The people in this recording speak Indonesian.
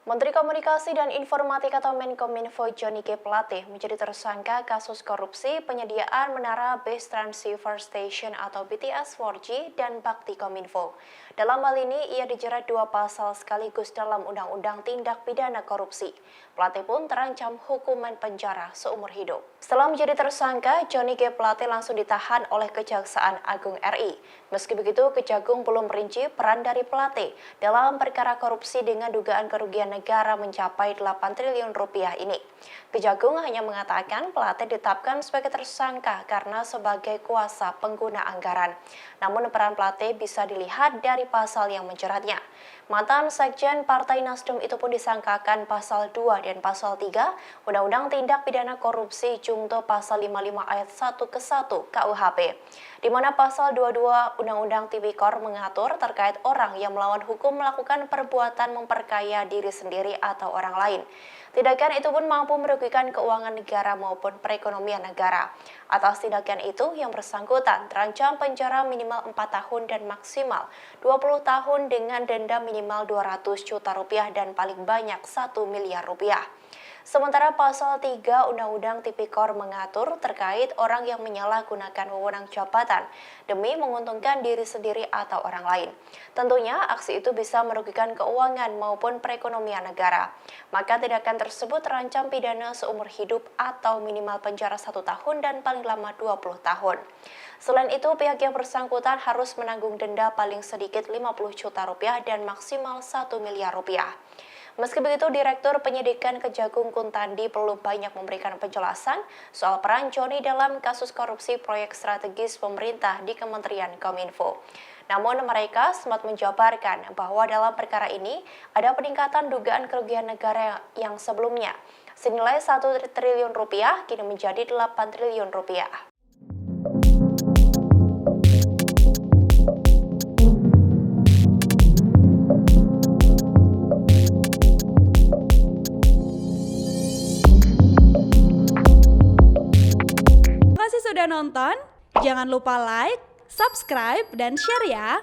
Menteri Komunikasi dan Informatika atau Menkominfo Johnny G. Plate menjadi tersangka kasus korupsi penyediaan menara Base Transceiver Station atau BTS 4G dan Bakti Kominfo. Dalam hal ini, ia dijerat dua pasal sekaligus dalam Undang-Undang Tindak Pidana Korupsi. Plate pun terancam hukuman penjara seumur hidup. Setelah menjadi tersangka, Johnny G. Plate langsung ditahan oleh Kejaksaan Agung RI. Meski begitu, Kejagung belum merinci peran dari Plate dalam perkara korupsi dengan dugaan kerugian negara mencapai 8 triliun rupiah ini. Kejagung hanya mengatakan Plate ditetapkan sebagai tersangka karena sebagai kuasa pengguna anggaran. Namun peran Plate bisa dilihat dari pasal yang menjeratnya. Mantan Sekjen Partai Nasdem itu pun disangkakan pasal 2 dan pasal 3 Undang-Undang Tindak Pidana Korupsi Junto pasal 55 ayat 1 ke 1 KUHP, di mana pasal 22 Undang-Undang Tipikor mengatur terkait orang yang melawan hukum melakukan perbuatan memperkaya diri sendiri atau orang lain. Tindakan itu pun mampu merugikan keuangan negara maupun perekonomian negara. Atas tindakan itu, yang bersangkutan terancam penjara minimal 4 tahun dan maksimal 20 tahun dengan denda minimal 200 juta rupiah dan paling banyak 1 miliar rupiah. Sementara pasal 3 Undang-Undang Tipikor mengatur terkait orang yang menyalahgunakan wewenang jabatan demi menguntungkan diri sendiri atau orang lain. Tentunya aksi itu bisa merugikan keuangan maupun perekonomian negara. Maka tindakan tersebut terancam pidana seumur hidup atau minimal penjara 1 tahun dan paling lama 20 tahun. Selain itu, pihak yang bersangkutan harus menanggung denda paling sedikit 50 juta rupiah dan maksimal 1 miliar rupiah. Meski begitu, Direktur Penyidikan Kejagung Kuntandi perlu banyak memberikan penjelasan soal peran Johnny dalam kasus korupsi proyek strategis pemerintah di Kementerian Kominfo. Namun mereka sempat menjabarkan bahwa dalam perkara ini ada peningkatan dugaan kerugian negara yang sebelumnya senilai 1 triliun rupiah kini menjadi 8 triliun rupiah. Terima kasih sudah nonton, jangan lupa like, subscribe, dan share ya.